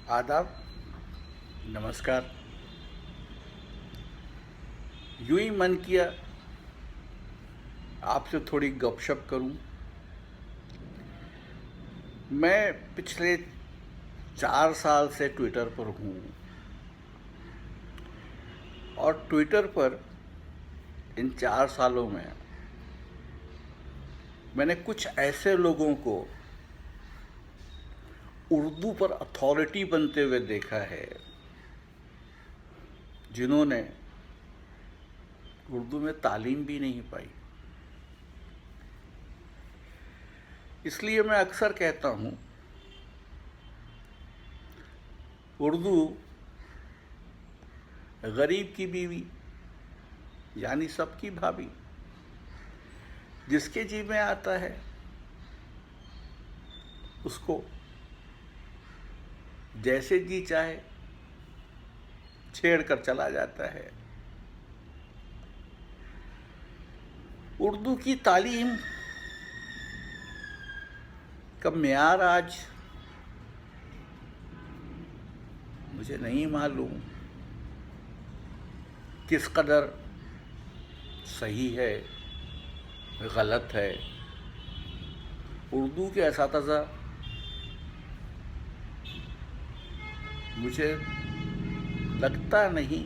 आदाब, नमस्कार। यूं ही मन किया आपसे थोड़ी गपशप करूं। मैं पिछले 4 साल से ट्विटर पर हूं और ट्विटर पर इन 4 सालों में मैंने कुछ ऐसे लोगों को उर्दू पर अथॉरिटी बनते हुए देखा है जिन्होंने उर्दू में तालीम भी नहीं पाई। इसलिए मैं अक्सर कहता हूँ, उर्दू गरीब की बीवी यानी सबकी भाभी। जिसके जी में आता है उसको जैसे जी चाहे छेड़ कर चला जाता है। उर्दू की तालीम का मेयार आज मुझे नहीं मालूम किस कदर सही है, गलत है। उर्दू के असातिज़ा मुझे लगता नहीं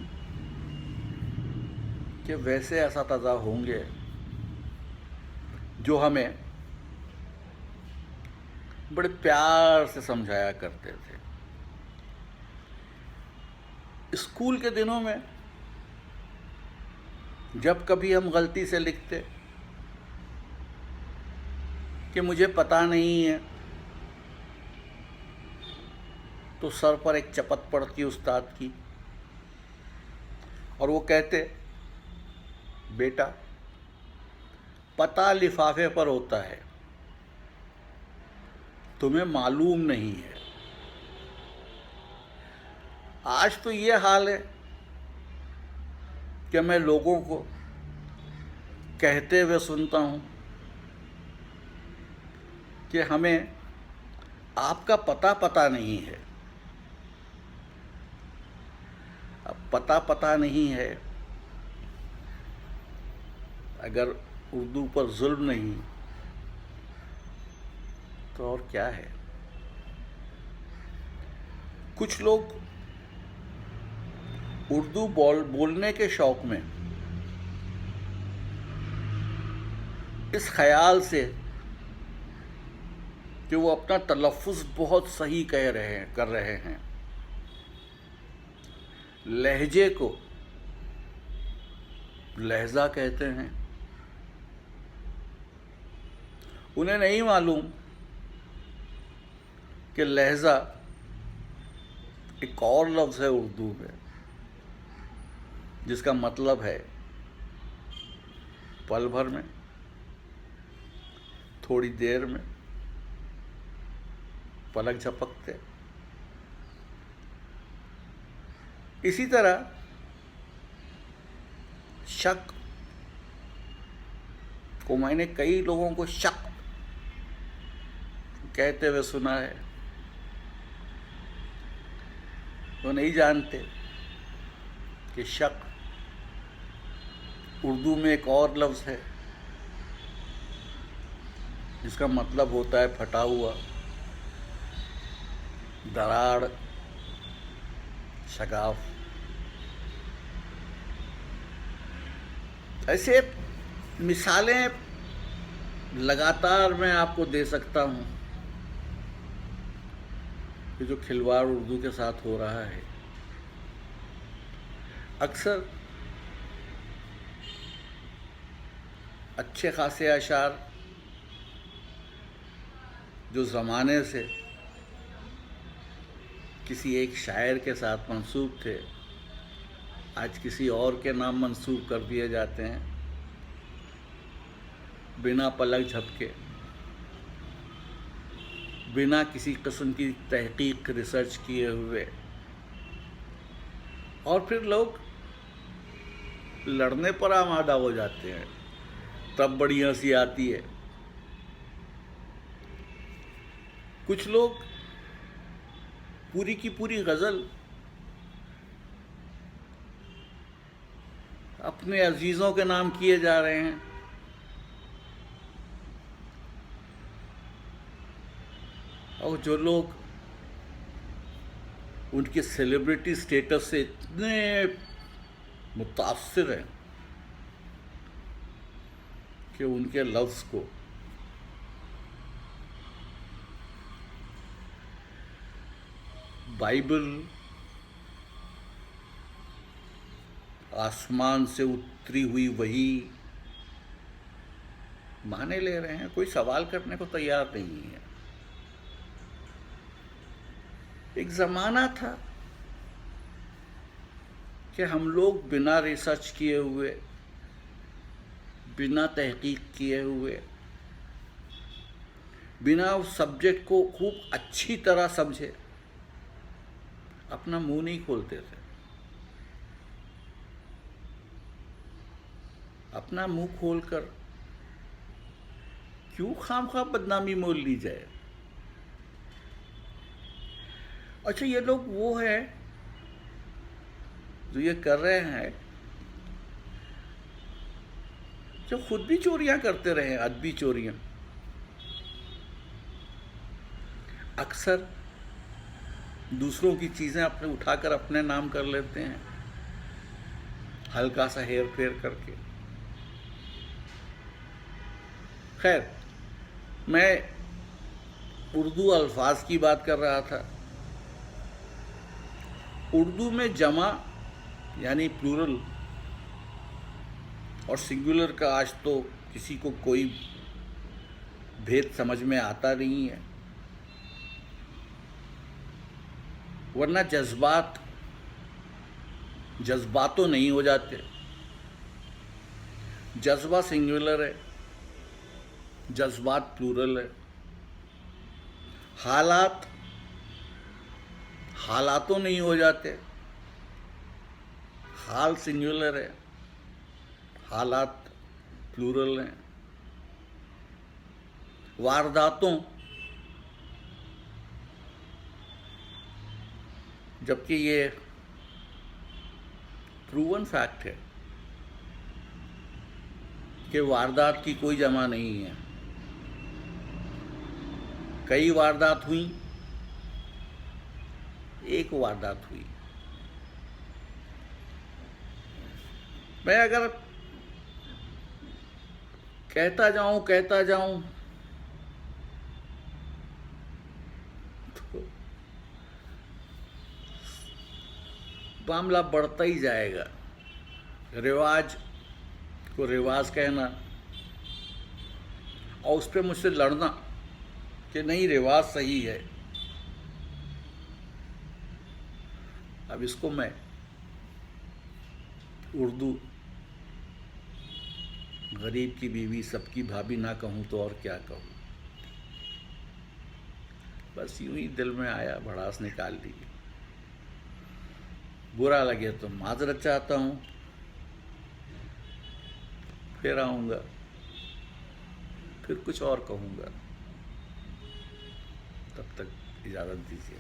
कि वैसे असातिज़ा होंगे जो हमें बड़े प्यार से समझाया करते थे। स्कूल के दिनों में जब कभी हम गलती से लिखते कि मुझे पता नहीं है, तो सर पर एक चपत पड़ती उस्ताद की और वो कहते, बेटा पता लिफाफे पर होता है, तुम्हें मालूम नहीं है। आज तो ये हाल है कि मैं लोगों को कहते हुए सुनता हूँ कि हमें आपका पता नहीं है। अब पता नहीं है, अगर उर्दू पर जुल्म नहीं तो और क्या है। कुछ लोग उर्दू बोलने के शौक में इस ख्याल से कि वो अपना तलफ़्फ़ुज़ बहुत सही कर रहे हैं, लहजे को लहजा कहते हैं। उन्हें नहीं मालूम कि लहजा एक और लफ्ज़ है उर्दू में जिसका मतलब है पल भर में, थोड़ी देर में, पलक झपकते। इसी तरह शक को मैंने कई लोगों को शक कहते हुए सुना है। वो नहीं जानते कि शक उर्दू में एक और लफ्ज़ है जिसका मतलब होता है फटा हुआ, दरार, शगाफ। ऐसे मिसालें लगातार मैं आपको दे सकता हूँ कि जो खिलवाड़ उर्दू के साथ हो रहा है। अक्सर अच्छे खासे अशार जो ज़माने से किसी एक शायर के साथ मंसूब थे, आज किसी और के नाम मंसूब कर दिए जाते हैं, बिना पलक झपके, बिना किसी किस्म की तहकीक रिसर्च किए हुए। और फिर लोग लड़ने पर आमादा हो जाते हैं, तब बड़ी हंसी आती है। कुछ लोग پوری کی پوری غزل اپنے عزیزوں کے نام کیے جا رہے ہیں. اور جو لوگ ان کے سیلیبریٹی سٹیٹس سے اتنے متاثر ہیں کہ ان کے لفظ کو بائبل آسمان سے اتری ہوئی وہی مانے لے رہے ہیں، کوئی سوال کرنے کو تیار نہیں ہے. ایک زمانہ تھا کہ ہم لوگ بنا ریسرچ کیے ہوئے، بنا تحقیق کیے ہوئے، بنا اس سبجیکٹ کو خوب اچھی طرح سمجھے اپنا منہ نہیں کھولتے تھے. اپنا منہ کھول کر کیوں خام خواہ بدنامی مول لی جائے. اچھا، یہ لوگ وہ ہیں جو یہ کر رہے ہیں جو خود بھی چوریاں کرتے رہے، ادبی چوریاں. اکثر دوسروں کی چیزیں اپنے اٹھا کر اپنے نام کر لیتے ہیں، ہلکا سا ہیر پھیر کر کے. خیر، میں اردو الفاظ کی بات کر رہا تھا. اردو میں جمع یعنی پلورل اور سنگولر کا آج تو کسی کو کوئی بھید سمجھ میں آتا نہیں ہے، ورنہ جذباتوں نہیں ہو جاتے. جذبہ سنگولر ہے، جذبات پلورل ہے. حالاتوں نہیں ہو جاتے، حال سنگولر ہے، حالات پلورل ہیں. وارداتوں، جبکہ یہ پروون فیکٹ ہے کہ واردات کی کوئی جمع نہیں ہے. کئی واردات ہوئیں، ایک واردات ہوئی. میں اگر کہتا جاؤں تو معاملہ بڑھتا ہی جائے گا. رواج کو رواج کہنا اور اس پہ مجھ سے لڑنا کہ نہیں رواج صحیح ہے. اب اس کو میں اردو غریب کی بیوی سب کی بھابھی نہ کہوں تو اور کیا کہوں. بس یوں ہی دل میں آیا، بھڑاس نکال دی. برا لگے تو معذرت چاہتا ہوں، پھر آؤں گا، پھر کچھ اور کہوں گا. تب تک اجازت دیجیے.